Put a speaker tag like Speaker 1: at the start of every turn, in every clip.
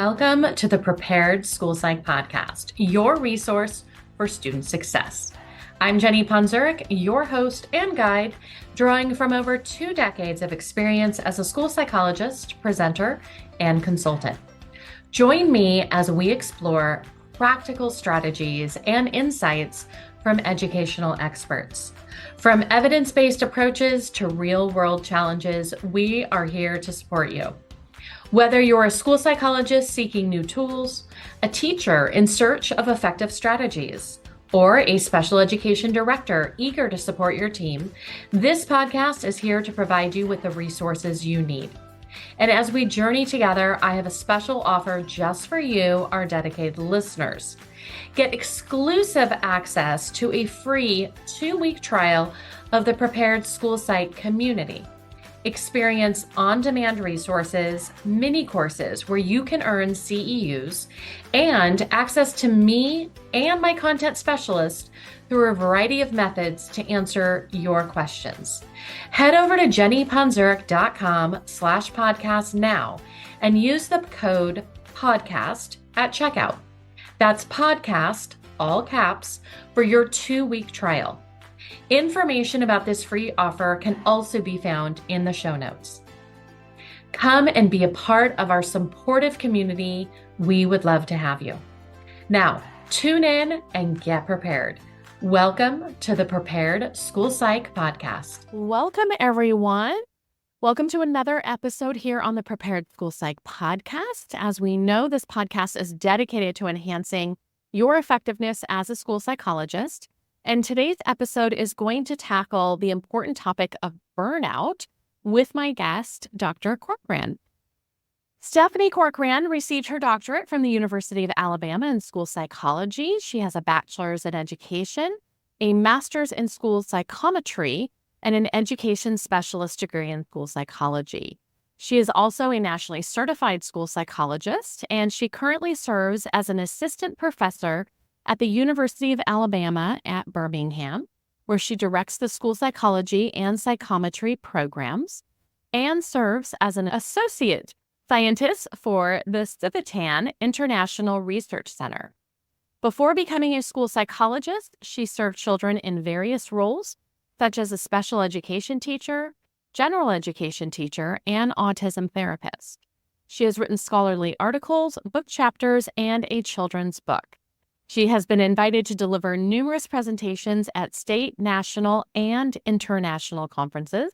Speaker 1: Welcome to the Prepared School Psych Podcast, your resource for student success. I'm Jenny Ponzurek, your host and guide, drawing from over 2 decades of experience as a school psychologist, presenter, and consultant. Join me as we explore practical strategies and insights from educational experts. From evidence-based approaches to real-world challenges, we are here to support you. Whether you're a school psychologist seeking new tools, a teacher in search of effective strategies, or a special education director eager to support your team, this podcast is here to provide you with the resources you need. And as we journey together, I have a special offer just for you, our dedicated listeners. Get exclusive access to a free 2-week trial of the Prepared School Psych community. Experience on-demand resources, mini courses where you can earn CEUs, and access to me and my content specialist through a variety of methods to answer your questions. Head over to jennyponzurek.com/podcast now and use the code podcast at checkout. That's podcast, all caps, for your 2-week trial. Information about this free offer can also be found in the show notes. Come and be a part of our supportive community. We would love to have you. Now, tune in and get prepared. Welcome to the Prepared School Psych Podcast.
Speaker 2: Welcome, everyone. Welcome to another episode here on the Prepared School Psych Podcast. As we know, this podcast is dedicated to enhancing your effectiveness as a school psychologist. And today's episode is going to tackle the important topic of burnout with my guest, Dr. Corcoran. Stephanie Corcoran received her doctorate from the University of Alabama in school psychology. She has a bachelor's in education, a master's in school psychometry, and an education specialist degree in school psychology. She is also a nationally certified school psychologist, and she currently serves as an assistant professor at the University of Alabama at Birmingham, where she directs the school psychology and psychometry programs and serves as an associate scientist for the Civitan International Research Center. Before becoming a school psychologist, she served children in various roles, such as a special education teacher, general education teacher, and autism therapist. She has written scholarly articles, book chapters, and a children's book. She has been invited to deliver numerous presentations at state, national, and international conferences.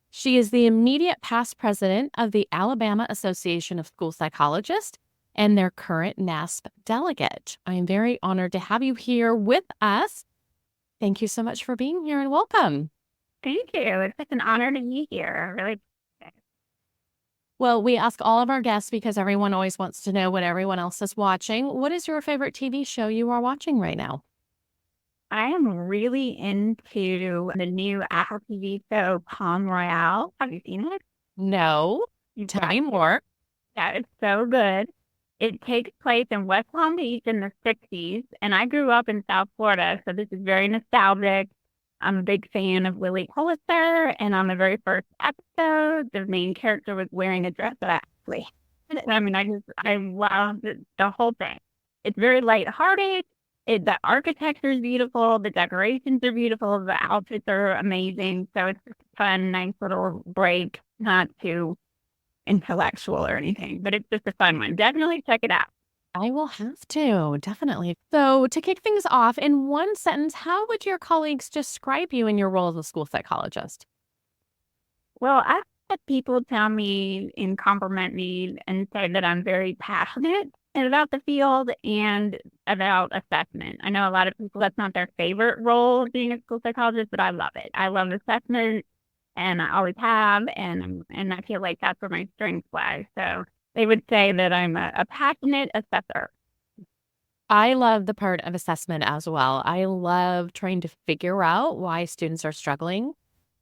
Speaker 2: She is the immediate past president of the Alabama Association of School Psychologists and their current NASP delegate. I am very honored to have you here with us. Thank you so much for being here and welcome.
Speaker 3: Thank you. It's such an honor to be here. Really.
Speaker 2: Well, we ask all of our guests because everyone always wants to know what everyone else is watching. What is your favorite TV show you are watching right now?
Speaker 3: I am really into the new Apple TV show, Palm Royale. Have you seen it?
Speaker 2: No. Tell me more.
Speaker 3: Yeah, it's so good. It takes place in West Palm Beach in the 60s, and I grew up in South Florida, so this is very nostalgic. I'm a big fan of Lily Pulitzer, and on the very first episode, the main character was wearing a dress that I actually hated. I mean, I love the whole thing. It's very lighthearted. The architecture is beautiful. The decorations are beautiful. The outfits are amazing. So it's just a fun, nice little break, not too intellectual or anything, but it's just a fun one. Definitely check it out.
Speaker 2: I will have to, definitely. So to kick things off, in one sentence, how would your colleagues describe you in your role as a school psychologist?
Speaker 3: Well, I've had people tell me and compliment me and say that I'm very passionate about the field and about assessment. I know a lot of people, that's not their favorite role being a school psychologist, but I love it. I love assessment, and I always have, and I feel like that's where my strengths lie. So they would say that I'm a passionate assessor.
Speaker 2: I love the part of assessment as well. I love trying to figure out why students are struggling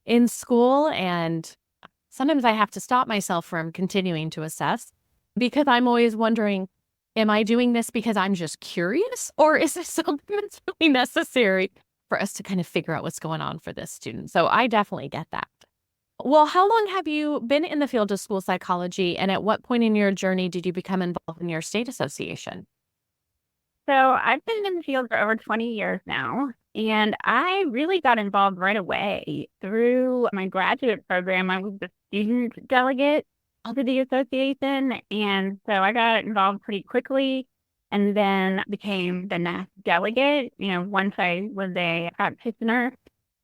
Speaker 2: in school. And sometimes I have to stop myself from continuing to assess because I'm always wondering, am I doing this because I'm just curious, or is this something that's really necessary for us to kind of figure out what's going on for this student? So I definitely get that. Well, how long have you been in the field of school psychology, and at what point in your journey did you become involved in your state association?
Speaker 3: So I've been in the field for over 20 years now, and I really got involved right away through my graduate program. I was the student delegate to the association, and so I got involved pretty quickly and then became the NAS delegate, once I was a practitioner.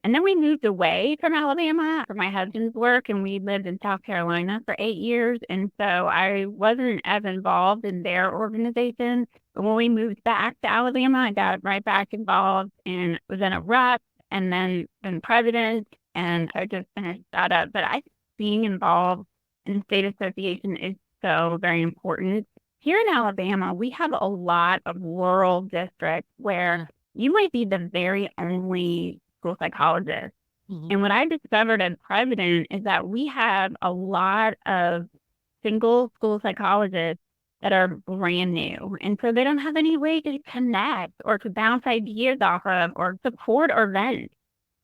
Speaker 3: And then we moved away from Alabama for my husband's work, and we lived in South Carolina for 8 years. And so I wasn't as involved in their organization. But when we moved back to Alabama, I got right back involved and was in a rep and then been president. And I just finished that up. But I think being involved in the state association is so very important. Here in Alabama, we have a lot of rural districts where you might be the very only school psychologist. And what I discovered as president is that we have a lot of single school psychologists that are brand new. And so they don't have any way to connect or to bounce ideas off of or support or vent.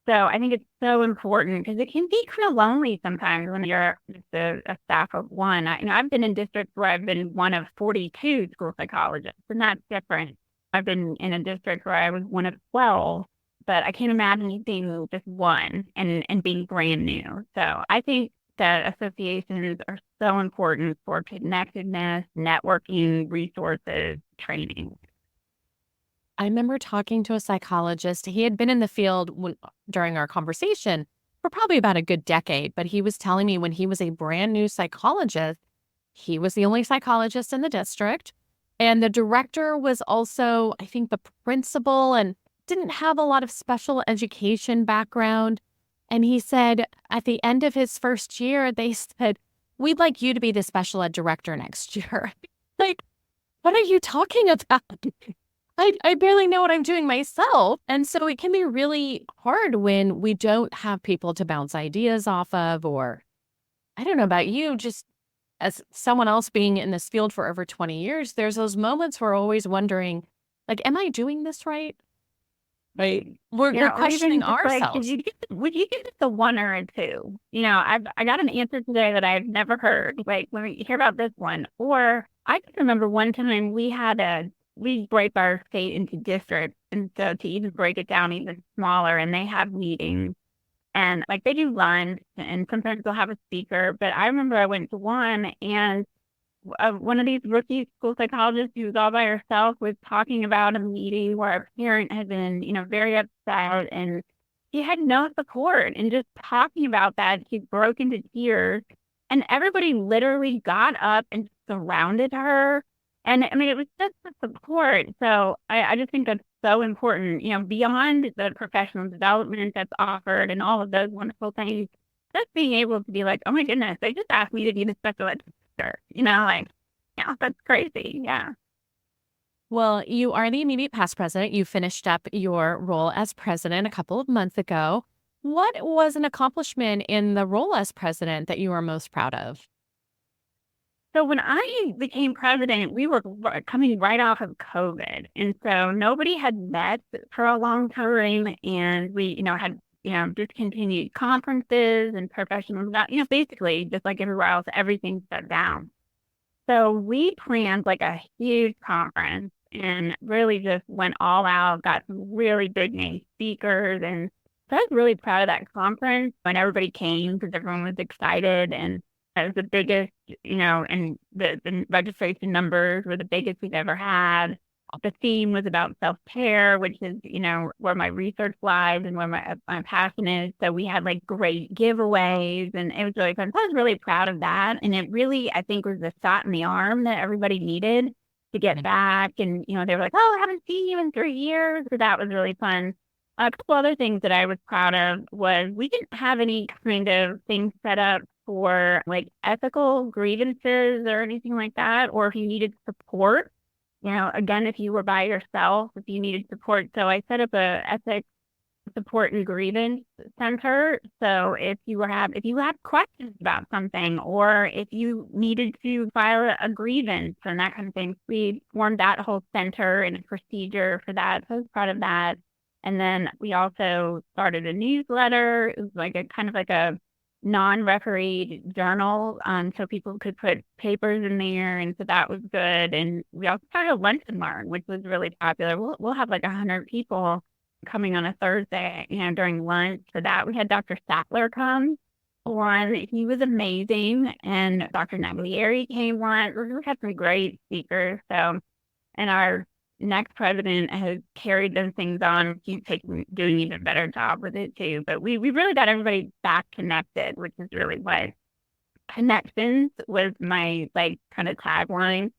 Speaker 3: So I think it's so important because it can be kind of lonely sometimes when you're just a staff of one. I've been in districts where I've been one of 42 school psychologists, and that's different. I've been in a district where I was one of 12. But I can't imagine being just one and being brand new. So I think that associations are so important for connectedness, networking, resources, training.
Speaker 2: I remember talking to a psychologist. He had been in the field during our conversation for probably about a good decade, but he was telling me when he was a brand new psychologist, he was the only psychologist in the district. And the director was also, I think, the principal and didn't have a lot of special education background. And he said at the end of his first year, they said, "We'd like you to be the special ed director next year." Like, what are you talking about? I barely know what I'm doing myself. And so it can be really hard when we don't have people to bounce ideas off of, or I don't know about you, just as someone else being in this field for over 20 years, there's those moments where we're always wondering, like, am I doing this right? Right. We're questioning ourselves.
Speaker 3: Would you give it the one or a two? I got an answer today that I've never heard. Like, let me hear about this one. Or I can remember one time we break our state into districts. And so to even break it down even smaller, and they have meetings and like they do lunch and sometimes they'll have a speaker. But I remember I went to one and one of these rookie school psychologists who was all by herself was talking about a meeting where a parent had been, very upset and she had no support. And just talking about that, she broke into tears and everybody literally got up and surrounded her. And I mean, it was just the support. So I just think that's so important, beyond the professional development that's offered and all of those wonderful things, just being able to be like, oh my goodness, they just asked me to be the special ed. That's crazy. Yeah.
Speaker 2: Well, you are the immediate past president. You finished up your role as president a couple of months ago. What was an accomplishment in the role as president that you are most proud of?
Speaker 3: So when I became president, we were coming right off of COVID. And so nobody had met for a long time. And we, had discontinued conferences and professional, basically just like everywhere else, everything shut down. So we planned like a huge conference and really just went all out, got some really big name speakers. And so I was really proud of that conference when everybody came because everyone was excited. And it was the biggest, and the registration numbers were the biggest we've ever had. The theme was about self-care, which is, where my research lies and where my passion is. So we had like great giveaways and it was really fun. So I was really proud of that. And it really, I think, was the shot in the arm that everybody needed to get back. And, they were like, oh, I haven't seen you in 3 years. So that was really fun. A couple other things that I was proud of was we didn't have any kind of things set up for like ethical grievances or anything like that, or if you needed support. Again, if you were by yourself, if you needed support. So I set up a ethics support and grievance center. So if you had questions about something, or if you needed to file a grievance and that kind of thing, we formed that whole center and a procedure for that. So I was proud of that. And then we also started a newsletter. It was like a kind of like a non-refereed journal, so people could put papers in there, and so that was good. And we also started a lunch and learn, which was really popular. We'll have like 100 people coming on a Thursday, during lunch. So that we had Dr. Sattler come one. He was amazing, and Dr. Naglieri came once. We had some great speakers. So, and our next president has carried those things on. He's doing an even better job with it too. But we really got everybody back connected, which is really what connections was my kind of tagline.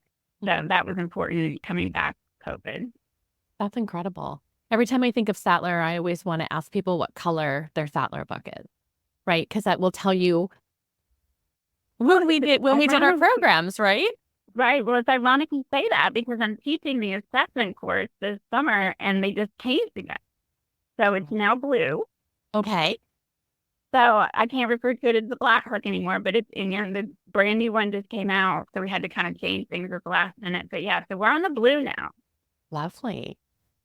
Speaker 3: So that was important coming back COVID.
Speaker 2: That's incredible. Every time I think of Sattler, I always want to ask people what color their Sattler book is, right? Because that will tell you when we did our programs, right?
Speaker 3: Right. Well, it's ironic you say that because I'm teaching the assessment course this summer and they just changed again. So it's now blue.
Speaker 2: Okay.
Speaker 3: So I can't refer to it as the black book anymore, but it's the brand new one just came out. So we had to kind of change things at the last minute. But yeah, so we're on the blue now.
Speaker 2: Lovely.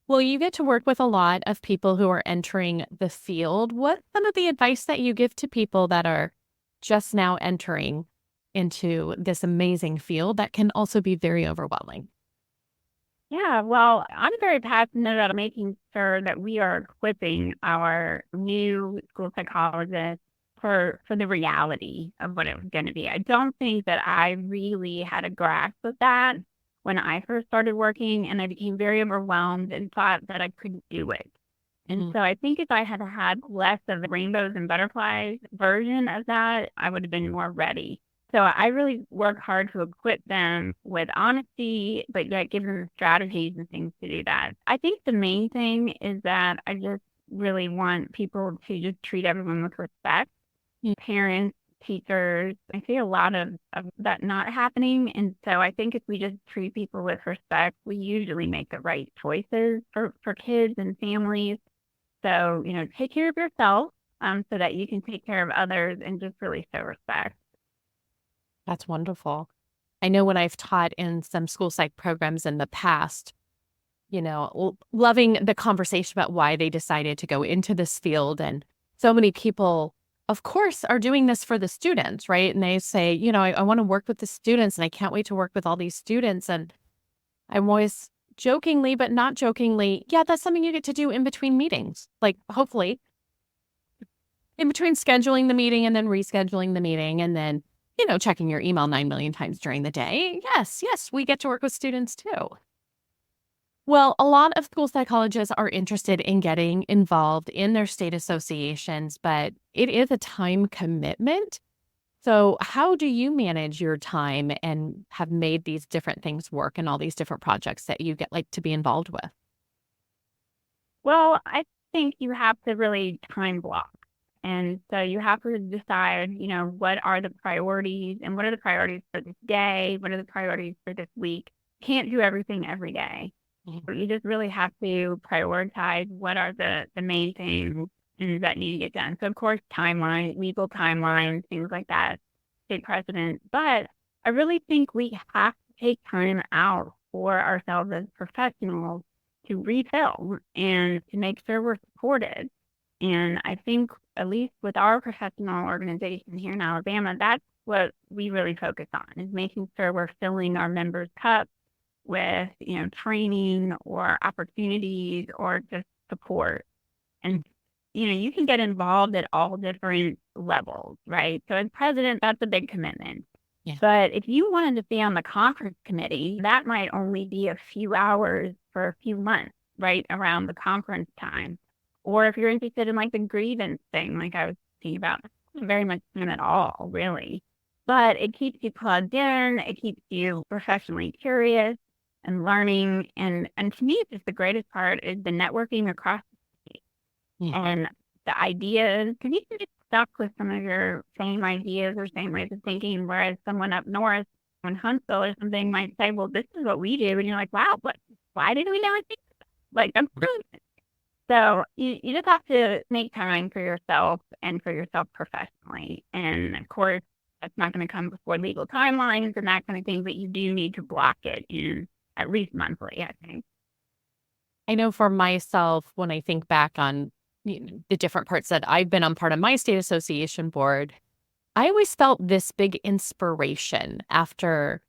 Speaker 2: Well, you get to work with a lot of people who are entering the field. What's some of the advice that you give to people that are just now entering into this amazing field that can also be very overwhelming?
Speaker 3: Yeah, well, I'm very passionate about making sure that we are equipping our new school psychologists for the reality of what it was going to be. I don't think that I really had a grasp of that when I first started working, and I became very overwhelmed and thought that I couldn't do it. And so I think if I had had less of the rainbows and butterflies version of that, I would have been more ready. So I really work hard to equip them with honesty, but yet give them strategies and things to do that. I think the main thing is that I just really want people to just treat everyone with respect. Parents, teachers, I see a lot of that not happening. And so I think if we just treat people with respect, we usually make the right choices for kids and families. So, take care of yourself so that you can take care of others and just really show respect.
Speaker 2: That's wonderful. I know when I've taught in some school psych programs in the past, loving the conversation about why they decided to go into this field. And so many people, of course, are doing this for the students, right? And they say, I want to work with the students and I can't wait to work with all these students. And I'm always jokingly, but not jokingly, yeah, that's something you get to do in between meetings. Like, hopefully, in between scheduling the meeting and then rescheduling the meeting and then checking your email 9 million times during the day. Yes, we get to work with students too. Well, a lot of school psychologists are interested in getting involved in their state associations, but it is a time commitment. So how do you manage your time and have made these different things work and all these different projects that you get to be involved with?
Speaker 3: Well, I think you have to really time block. And so you have to decide, what are the priorities and what are the priorities for this day? What are the priorities for this week? Can't do everything every day. So you just really have to prioritize what are the main things that need to get done. So, of course, timeline, legal timelines, things like that take precedence. But I really think we have to take time out for ourselves as professionals to refill and to make sure we're supported. And I think, at least with our professional organization here in Alabama, that's what we really focus on, is making sure we're filling our members' cups with, training or opportunities or just support. And, you can get involved at all different levels, right? So as president, that's a big commitment. Yeah. But if you wanted to be on the conference committee, that might only be a few hours for a few months, right, around the conference time. Or if you're interested in the grievance thing, like I was thinking about, very much time at all, really. But it keeps you plugged in. It keeps you professionally curious and learning. And to me, it's just the greatest part is the networking across the state. And the ideas, because you can get stuck with some of your same ideas or same ways of thinking, whereas someone up north in Huntsville or something might say, well, this is what we do. And you're like, wow, why didn't we never think of that? I'm brilliant. So you just have to make time for yourself and for yourself professionally. And of course, that's not going to come before legal timelines and that kind of thing, but you do need to block it in at least monthly, I think.
Speaker 2: I know for myself, when I think back on the different parts that I've been on part of my state association board, I always felt this big inspiration after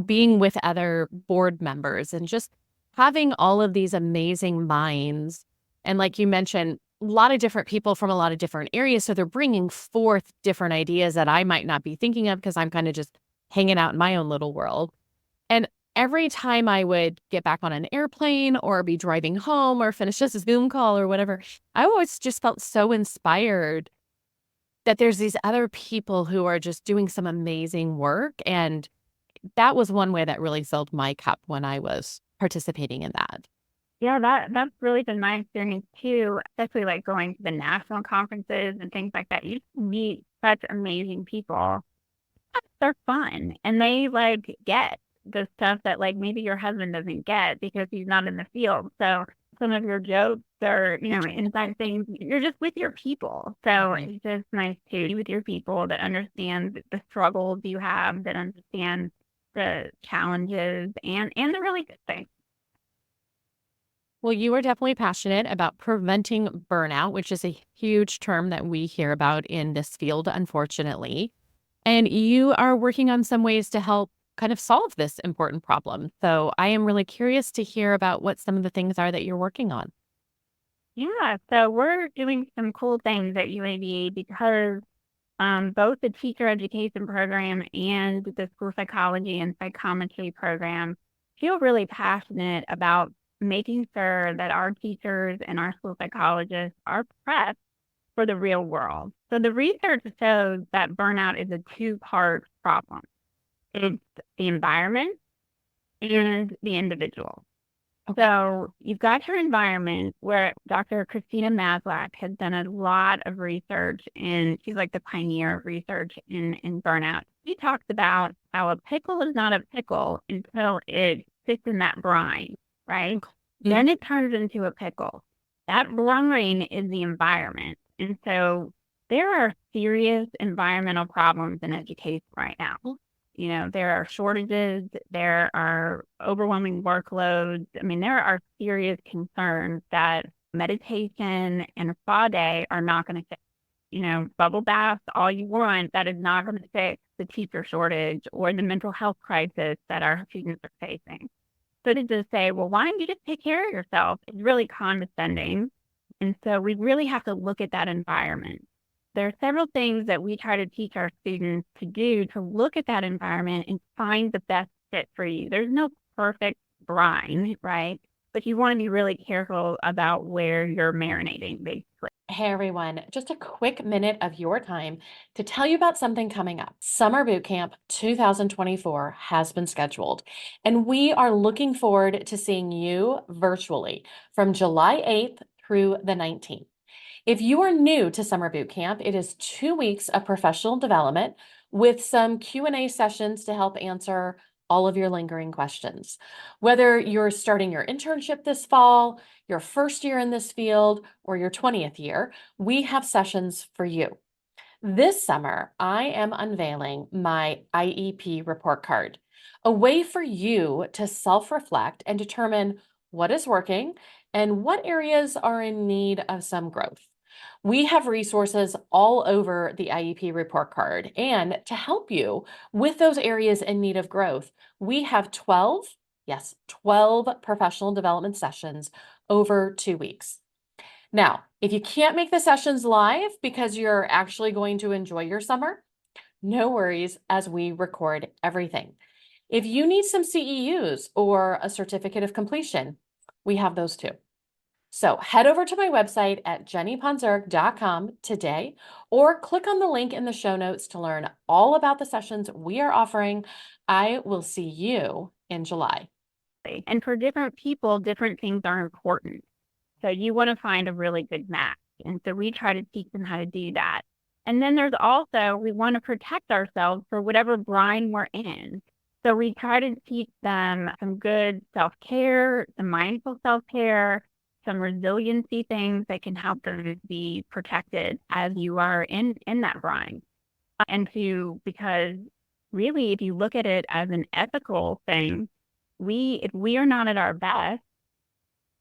Speaker 2: being with other board members and just having all of these amazing minds. And like you mentioned, a lot of different people from a lot of different areas. So they're bringing forth different ideas that I might not be thinking of because I'm kind of just hanging out in my own little world. And every time I would get back on an airplane or be driving home or finish just a Zoom call or whatever, I always just felt so inspired that there's these other people who are just doing some amazing work. And that was one way that really filled my cup when I was participating in that.
Speaker 3: Yeah, that's really been my experience too, especially like going to the national conferences and things like that. You meet such amazing people. They're fun and they like get the stuff that like maybe your husband doesn't get because he's not in the field. So some of your jokes or, inside things, you're just with your people. So it's just nice to be with your people that understand the struggles you have, that understand the challenges and the really good things.
Speaker 2: Well, you are definitely passionate about preventing burnout, which is a huge term that we hear about in this field, unfortunately. And you are working on some ways to help kind of solve this important problem. So I am really curious to hear about what some of the things are that you're working on.
Speaker 3: Yeah, so we're doing some cool things at UAB because both the teacher education program and the school psychology and psychometry program feel really passionate about making sure that our teachers and our school psychologists are prepped for the real world. So the research shows that burnout is a two-part problem. It's the environment and the individual. So you've got your environment where Dr. Christina Maslach has done a lot of research, and she's like the pioneer of research in burnout. She talks about how a pickle is not a pickle until it sits in that brine, right? Mm-hmm. Then it turns into a pickle. That brine is the environment. And so there are serious environmental problems in education right now. There are shortages, there are overwhelming workloads. I mean, there are serious concerns that meditation and a spa day are not going to fix. Bubble baths, all you want, that is not going to fix the teacher shortage or the mental health crisis that our students are facing. So to just say, well, why don't you just take care of yourself? It's really condescending. And so we really have to look at that environment. There are several things that we try to teach our students to do to look at that environment and find the best fit for you. There's no perfect brine, right? But you want to be really careful about where you're marinating, basically.
Speaker 1: Hey everyone, just a quick minute of your time to tell you about something coming up. Summer Boot Camp 2024 has been scheduled, and we are looking forward to seeing you virtually from July 8th through the 19th. If you are new to Summer Boot Camp, it is 2 weeks of professional development with some Q&A sessions to help answer all of your lingering questions. Whether you're starting your internship this fall, your first year in this field, or your 20th year, we have sessions for you. This summer, I am unveiling my IEP report card, a way for you to self-reflect and determine what is working and what areas are in need of some growth. We have resources all over the IEP report card, and to help you with those areas in need of growth, we have 12 professional development sessions over 2 weeks. Now, if you can't make the sessions live because you're actually going to enjoy your summer, no worries, as we record everything. If you need some CEUs or a certificate of completion, we have those too. So head over to my website at jennyponzerk.com today, or click on the link in the show notes to learn all about the sessions we are offering. I will see you in July.
Speaker 3: And for different people, different things are important. So you want to find a really good match. And so we try to teach them how to do that. And then there's also, we want to protect ourselves for whatever brine we're in. So we try to teach them some good self-care, some mindful self-care, some resiliency things that can help them be protected as you are in that brine. Because really, if you look at it as an ethical thing, if we are not at our best,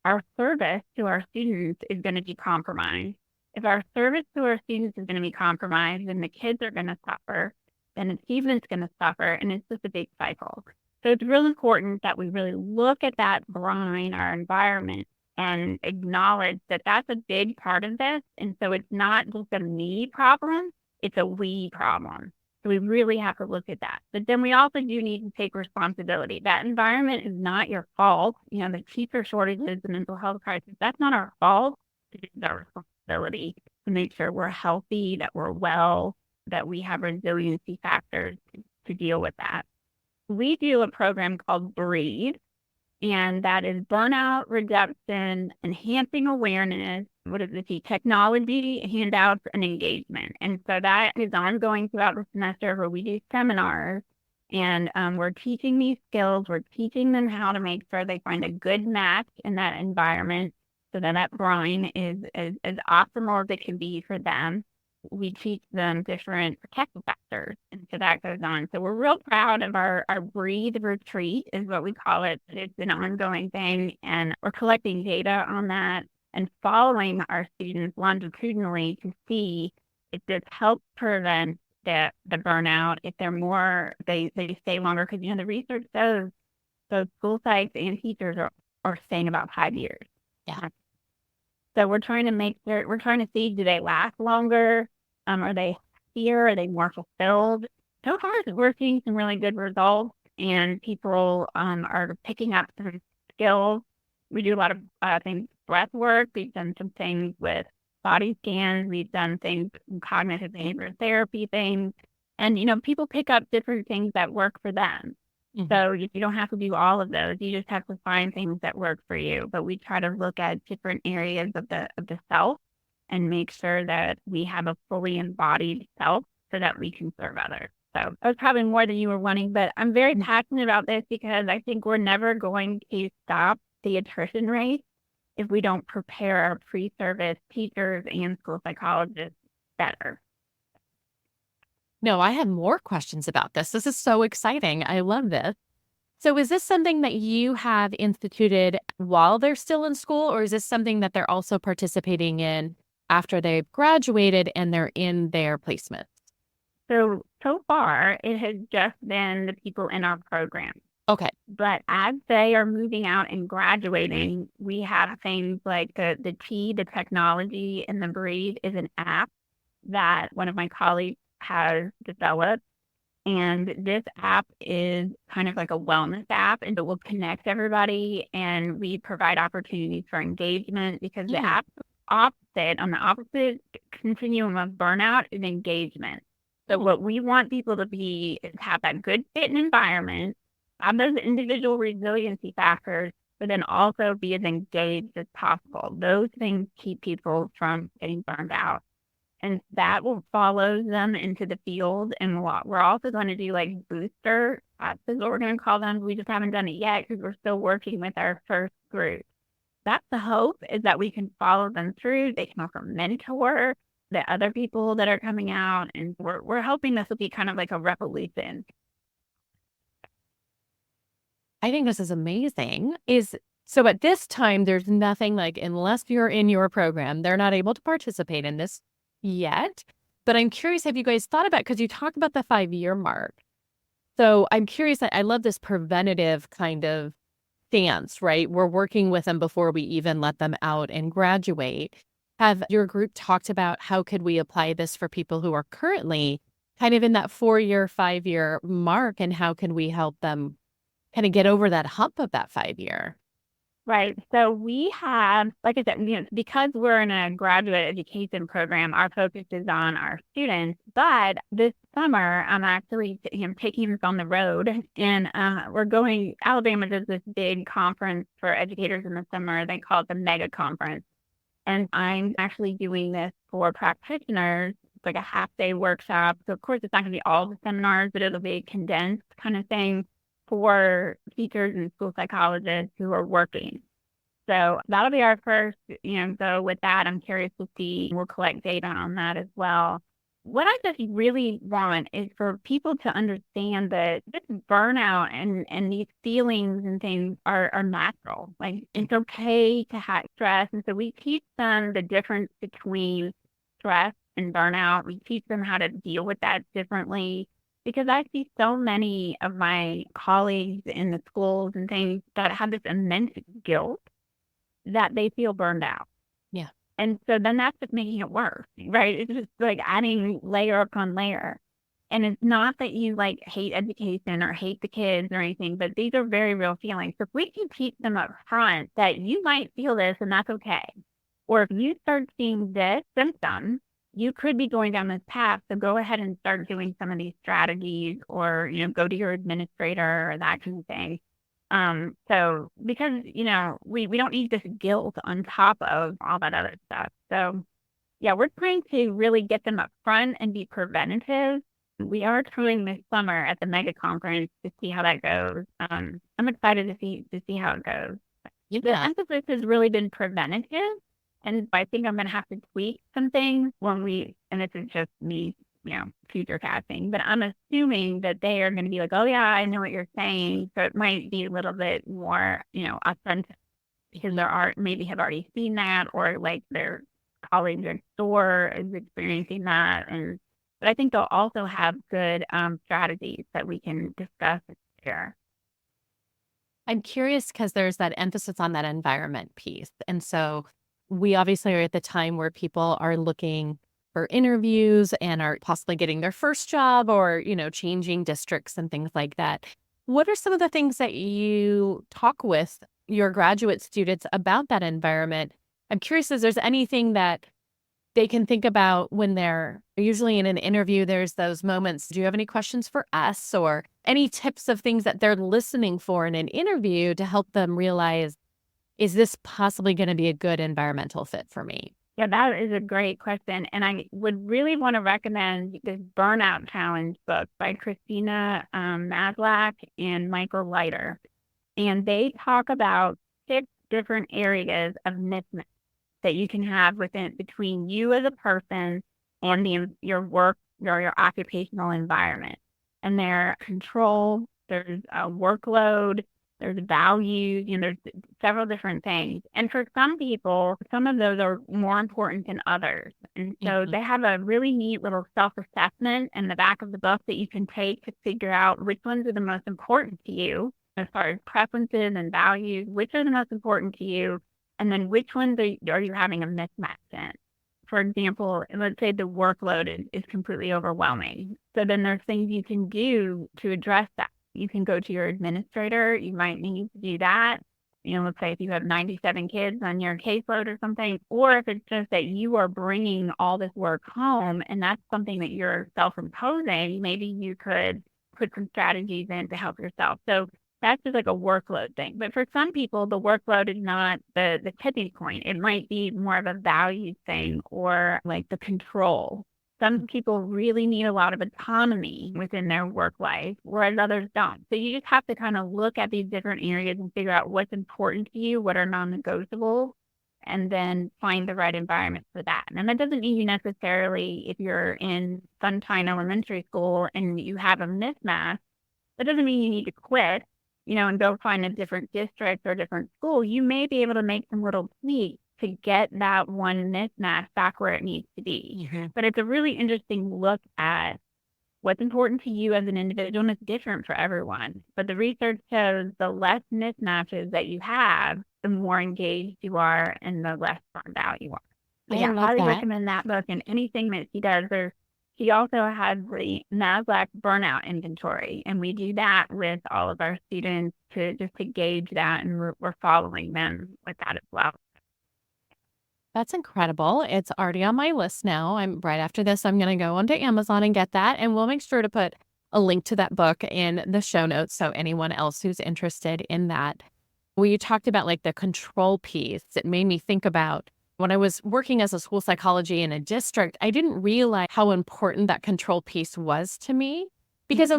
Speaker 3: our service to our students is going to be compromised. If our service to our students is going to be compromised, then the kids are going to suffer, then achievement's going to suffer, and it's just a big cycle. So it's really important that we really look at that brine, our environment, and acknowledge that that's a big part of this. And so it's not just a me problem, it's a we problem. So we really have to look at that. But then we also do need to take responsibility. That environment is not your fault. The teacher shortages, the mental health crisis, that's not our fault. It is our responsibility to make sure we're healthy, that we're well, that we have resiliency factors to deal with that. We do a program called Breathe, and that is burnout reduction, enhancing awareness, technology, handouts, and engagement. And so that is ongoing throughout the semester where we do seminars, and we're teaching these skills. We're teaching them how to make sure they find a good match in that environment so that brine is as optimal as it can be for them. We teach them different protective factors, and so that goes on. So we're real proud of our Breathe retreat, is what we call it. It's an ongoing thing, and we're collecting data on that and following our students longitudinally to see if this helps prevent the burnout. If they're more, they stay longer, because the research shows both school psychs and teachers are staying about 5 years.
Speaker 2: Yeah.
Speaker 3: So we're trying to see, do they last longer? Are they happier? Are they more fulfilled? So far, we're seeing some really good results, and people are picking up some skills. We do a lot of things, breath work. We've done some things with body scans. We've done things, cognitive behavioral therapy things. And, people pick up different things that work for them. Mm-hmm. So you don't have to do all of those. You just have to find things that work for you. But we try to look at different areas of the self and make sure that we have a fully embodied self so that we can serve others. So that was probably more than you were wanting, but I'm very passionate about this because I think we're never going to stop the attrition rate if we don't prepare our pre-service teachers and school psychologists better.
Speaker 2: No, I have more questions about this. This is so exciting. I love this. So is this something that you have instituted while they're still in school, or is this something that they're also participating in after they've graduated and they're in their placements?
Speaker 3: So far, it has just been the people in our program.
Speaker 2: Okay.
Speaker 3: But as they are moving out and graduating, we have things like the technology in the Breathe is an app that one of my colleagues has developed. And this app is kind of like a wellness app, and it will connect everybody, and we provide opportunities for engagement, because the app on the opposite continuum of burnout is engagement. So what we want people to be is have that good fit and environment, have those individual resiliency factors, but then also be as engaged as possible. Those things keep people from getting burned out. And that will follow them into the field. And we're also going to do like booster classes, what we're going to call them. We just haven't done it yet because we're still working with our first group. That's the hope, is that we can follow them through. They can offer mentor the other people that are coming out. And we're hoping this will be kind of like a revolution.
Speaker 2: I think this is amazing. So at this time, there's nothing like, unless you're in your program, they're not able to participate in this yet. But I'm curious, have you guys thought about, because you talked about the 5-year mark. So I'm curious, I love this preventative kind of stance, right? We're working with them before we even let them out and graduate. Have your group talked about how could we apply this for people who are currently kind of in that 4-year, 5-year mark, and how can we help them kind of get over that hump of that 5-year?
Speaker 3: Right. So we have, like I said, because we're in a graduate education program, our focus is on our students. But this summer, I'm actually taking this on the road, and we're going. Alabama does this big conference for educators in the summer. They call it the Mega Conference, and I'm actually doing this for practitioners. It's like a half-day workshop. So of course, it's not going to be all the seminars, but it'll be a condensed kind of thing for teachers and school psychologists who are working. So that'll be our first, so with that, I'm curious to see, we'll collect data on that as well. What I just really want is for people to understand that this burnout and these feelings and things are natural. Like, it's okay to have stress. And so we teach them the difference between stress and burnout. We teach them how to deal with that differently, because I see so many of my colleagues in the schools and things that have this immense guilt that they feel burned out.
Speaker 2: Yeah.
Speaker 3: And so then that's just making it worse, right? It's just like adding layer upon layer. And it's not that you like hate education or hate the kids or anything, but these are very real feelings. So if we can teach them up front that you might feel this and that's okay. Or if you start seeing this symptom, you could be going down this path. So go ahead and start doing some of these strategies, or, go to your administrator or that kind of thing. So because, we don't need this guilt on top of all that other stuff. So yeah, we're trying to really get them up front and be preventative. We are trying this summer at the mega conference to see how that goes. I'm excited to see how it goes.
Speaker 2: Yeah.
Speaker 3: The emphasis has really been preventative, and I think I'm going to have to tweak some things and this is just me, future casting, but I'm assuming that they are going to be like, oh yeah, I know what you're saying. So it might be a little bit more, authentic, because maybe have already seen that, or like their colleague next door is experiencing that. But I think they'll also have good strategies that we can discuss and share.
Speaker 2: I'm curious because there's that emphasis on that environment piece. And so we obviously are at the time where people are looking for interviews and are possibly getting their first job, or, changing districts and things like that. What are some of the things that you talk with your graduate students about that environment? I'm curious if there's anything that they can think about when they're usually in an interview. There's those moments. Do you have any questions for us, or any tips of things that they're listening for in an interview to help them realize, is this possibly going to be a good environmental fit for me?
Speaker 3: Yeah, that is a great question. And I would really want to recommend this Burnout Challenge book by Christina Maslach and Leiter. And they talk about 6 different areas of mismatch that you can have between you as a person and your work or your occupational environment. And there's control, there's workload, there's values, there's several different things. And for some people, some of those are more important than others. And so they have a really neat little self-assessment in the back of the book that you can take to figure out which ones are the most important to you, as far as preferences and values, which are the most important to you, and then which ones are you having a mismatch in. For example, let's say the workload is completely overwhelming. So then there's things you can do to address that. You can go to your administrator. You might need to do that. Let's say if you have 97 kids on your caseload or something, or if it's just that you are bringing all this work home and that's something that you're self-imposing, maybe you could put some strategies in to help yourself. So that's just like a workload thing. But for some people, the workload is not the tipping point. It might be more of a value thing, or like the control. Some people really need a lot of autonomy within their work life, whereas others don't. So you just have to kind of look at these different areas and figure out what's important to you, what are non-negotiable, and then find the right environment for that. And that doesn't mean you necessarily, if you're in Sunshine Elementary School and you have a mismatch, that doesn't mean you need to quit, and go find a different district or different school. You may be able to make some little tweaks to get that one mismatch back where it needs to be. Mm-hmm. But it's a really interesting look at what's important to you as an individual, and it's different for everyone. But the research shows the less mismatches that you have, the more engaged you are and the less burned out you are. So I highly recommend that book, and anything that she does. She also has the Maslach burnout inventory, and we do that with all of our students to gauge that, and we're following them with that as well.
Speaker 2: That's incredible. It's already on my list now. Right after this, I'm going to go onto Amazon and get that, and we'll make sure to put a link to that book in the show notes so anyone else who's interested in that. When you talked about like the control piece, it made me think about when I was working as a school psychology in a district, I didn't realize how important that control piece was to me, because that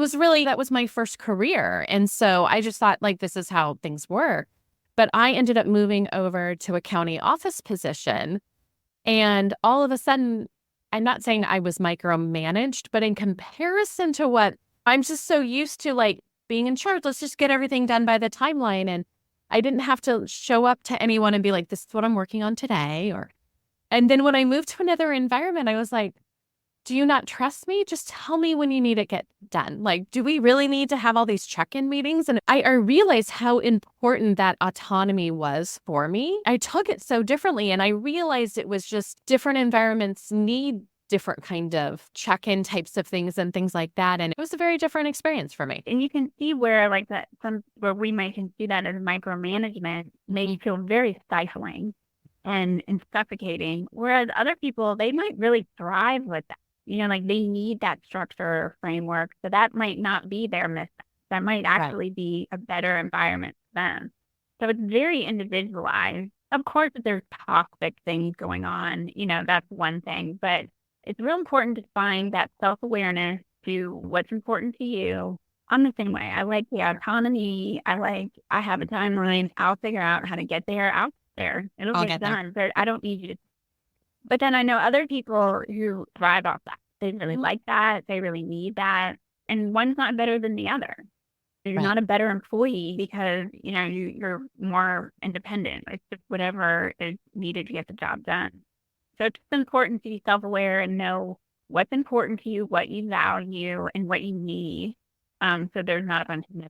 Speaker 2: was my first career. And so I just thought like, this is how things work. But I ended up moving over to a county office position. And all of a sudden, I'm not saying I was micromanaged, but in comparison to what I'm just so used to, like being in charge, let's just get everything done by the timeline. And I didn't have to show up to anyone and be like, this is what I'm working on today, or And then when I moved to another environment, I was like, do you not trust me? Just tell me when you need it get done. Like, do we really need to have all these check-in meetings? And I realized how important that autonomy was for me. I took it so differently, and I realized it was just different environments need different kind of check-in types of things and things like that. And it was a very different experience for me.
Speaker 3: And you can see where like that where we might see that as micromanagement may feel very stifling and suffocating. Whereas other people, they might really thrive with that. Like they need that structure or framework. So that might not be their mismatch. That might actually be a better environment for them. So it's very individualized. Of course, if there's toxic things going on, that's one thing. But it's real important to find that self-awareness to what's important to you. I'm the same way. I like the autonomy. I have a timeline. I'll figure out how to get there. Out there. It'll get done. But I don't need you to. But then I know other people who thrive off that. They really like that. They really need that. And one's not better than the other. You're not a better employee because, you're more independent. It's just whatever is needed to get the job done. So it's just important to be self-aware and know what's important to you, what you value, and what you need. So there's not a bunch of mismatches.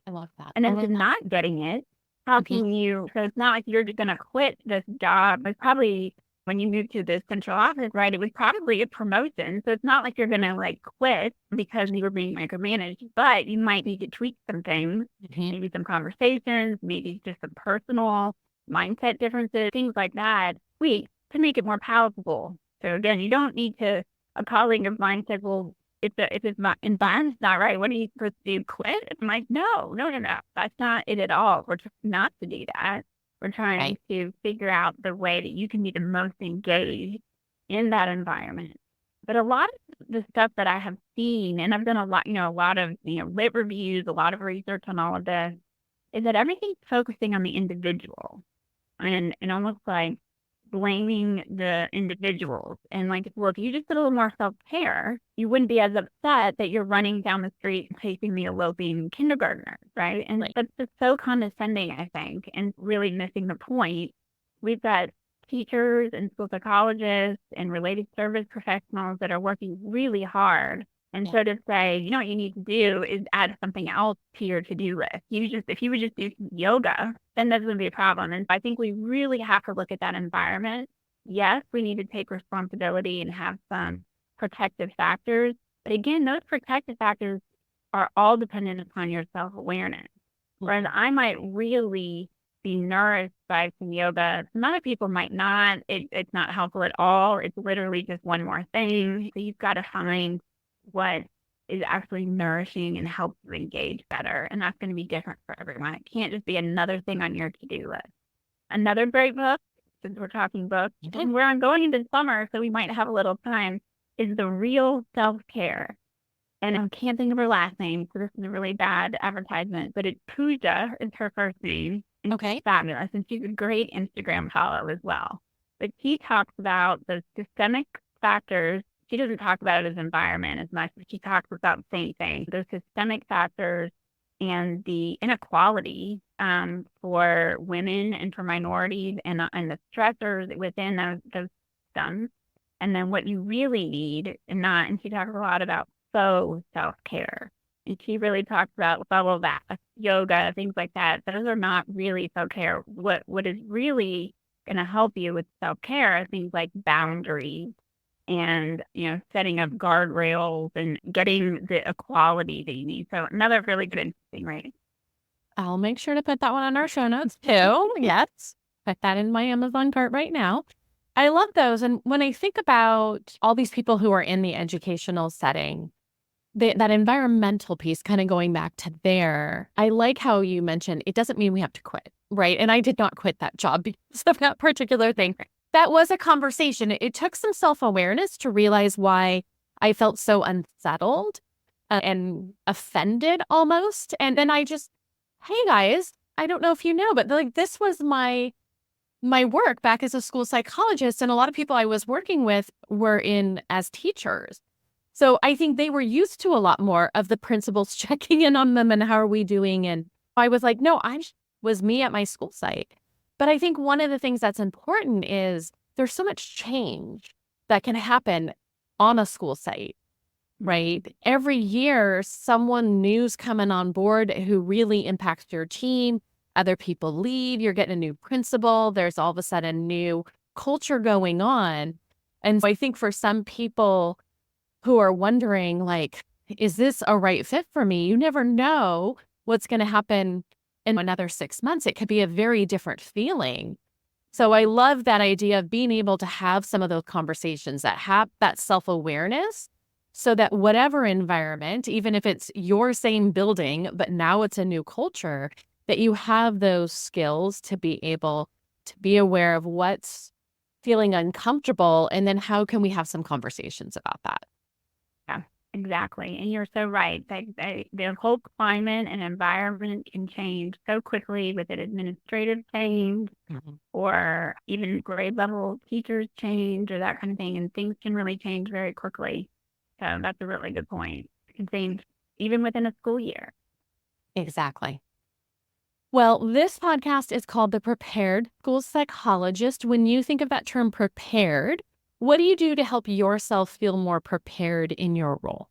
Speaker 2: I love that.
Speaker 3: And then if you're not getting it, how can you, so it's not like you're just going to quit this job. It's probably, when you move to this central office, right, it was probably a promotion. So it's not like you're going to quit because you were being micromanaged, but you might need to tweak some things, maybe some conversations, maybe just some personal mindset differences, things like that, tweak to make it more palatable. So again, you don't need to, a colleague of mine said, well, if it's my environment's not right, what are you supposed to do? Quit? I'm like, no. That's not it at all. We're trying not to do that. We're trying to figure out the way that you can be the most engaged in that environment. But a lot of the stuff that I have seen, and I've done a lot of lit reviews, a lot of research on all of this, is that everything's focusing on the individual and almost like blaming the individuals. And well, if you just did a little more self-care, you wouldn't be as upset that you're running down the street and chasing the eloping kindergartners, right? And that's just so condescending, I think, and really missing the point. We've got teachers and school psychologists and related service professionals that are working really hard. And so to say, what you need to do is add something else to your to-do list. If you would just do some yoga, then that's going to be a problem. And I think we really have to look at that environment. Yes, we need to take responsibility and have some protective factors. But again, those protective factors are all dependent upon your self-awareness. Whereas I might really be nourished by some yoga. Some other people might not. It's not helpful at all. It's literally just one more thing. So you've got to find what is actually nourishing and helps you engage better. And that's going to be different for everyone. It can't just be another thing on your to-do list. Another great book, since we're talking books, and where I'm going into summer, so we might have a little time, is The Real Self-Care. And I can't think of her last name, so this is a really bad advertisement, but it's Pooja is her first name. And she's fabulous, and she's a great Instagram follow as well. But she talks about the systemic factors. She doesn't talk about it as environment as much, but she talks about the same thing. Those systemic factors and the inequality for women and for minorities and the stressors within those systems. And then what you really need, and she talks a lot about faux self-care. And she really talks about all of that, yoga, things like that. Those are not really self-care. What is really going to help you with self-care are things like boundaries, and setting up guardrails and getting the equality that you need. So another really good interesting rating.
Speaker 2: I'll make sure to put that one on our show notes too. Yes, put that in my Amazon cart right now. I love those. And when I think about all these people who are in the educational setting, that environmental piece, kind of going back to there, I like how you mentioned it doesn't mean we have to quit, right? And I did not quit that job because of that particular thing. That was a conversation. It took some self-awareness to realize why I felt so unsettled and offended almost. And then I just, hey guys, I don't know if you know, but this was my work back as a school psychologist. And a lot of people I was working with were in as teachers. So I think they were used to a lot more of the principals checking in on them and how are we doing? And I was like, no, I was me at my school site. But I think one of the things that's important is there's so much change that can happen on a school site, right? Every year, someone new's coming on board who really impacts your team. Other people leave, you're getting a new principal. There's all of a sudden new culture going on. And so I think for some people who are wondering, like, is this a right fit for me? You never know what's going to happen in another 6 months. It could be a very different feeling. So I love that idea of being able to have some of those conversations that have that self-awareness so that whatever environment, even if it's your same building, but now it's a new culture, that you have those skills to be able to be aware of what's feeling uncomfortable, and then how can we have some conversations about that?
Speaker 3: Yeah, exactly. And you're so right. The whole climate and environment can change so quickly with an administrative change or even grade level teachers change or that kind of thing. And things can really change very quickly. So that's a really good point. It can change even within a school year.
Speaker 2: Exactly. Well, this podcast is called The Prepared School Psychologist. When you think of that term prepared, what do you do to help yourself feel more prepared in your role?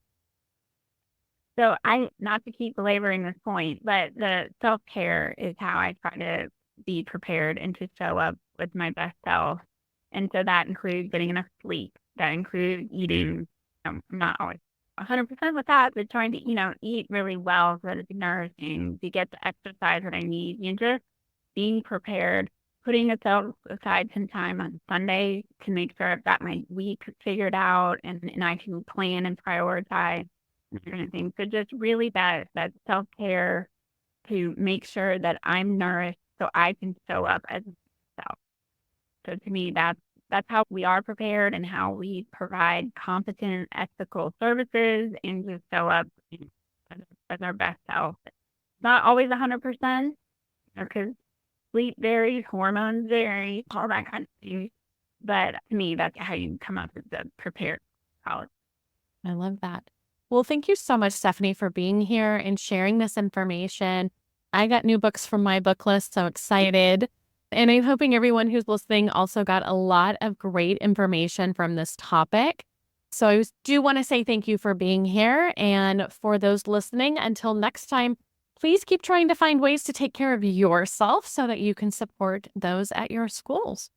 Speaker 3: So not to keep belaboring this point, but the self-care is how I try to be prepared and to show up with my best self. And so that includes getting enough sleep. That includes eating. I'm not always 100% with that, but trying to, eat really well so that it's nourishing, to get the exercise that I need, and just being prepared, putting aside some time on Sunday to make sure I've got my week figured out and I can plan and prioritize that kind of thing. So just really that self-care to make sure that I'm nourished so I can show up as myself. So to me, that's how we are prepared and how we provide competent, ethical services and just show up as our best self. Not always 100%, because sleep varies, hormones vary, all that kind of thing. But to me, that's how you come up with the prepared college.
Speaker 2: I love that. Well, thank you so much, Stephanie, for being here and sharing this information. I got new books from my book list, so excited. And I'm hoping everyone who's listening also got a lot of great information from this topic. So I do want to say thank you for being here. And for those listening, until next time, please keep trying to find ways to take care of yourself so that you can support those at your schools.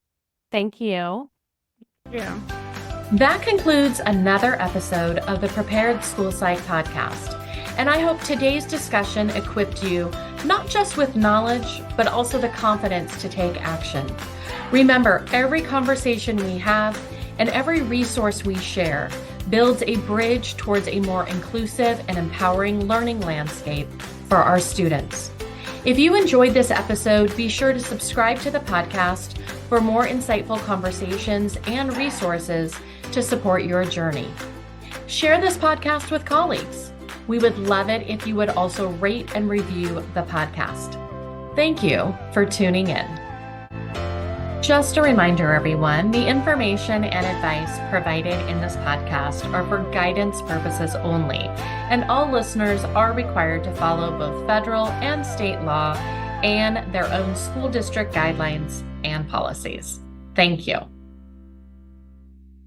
Speaker 2: Thank you.
Speaker 3: Yeah.
Speaker 1: That concludes another episode of the Prepared School Psych podcast. And I hope today's discussion equipped you not just with knowledge, but also the confidence to take action. Remember, every conversation we have and every resource we share builds a bridge towards a more inclusive and empowering learning landscape for our students. If you enjoyed this episode, be sure to subscribe to the podcast for more insightful conversations and resources to support your journey. Share this podcast with colleagues. We would love it if you would also rate and review the podcast. Thank you for tuning in. Just a reminder, everyone, the information and advice provided in this podcast are for guidance purposes only, and all listeners are required to follow both federal and state law and their own school district guidelines and policies. Thank you.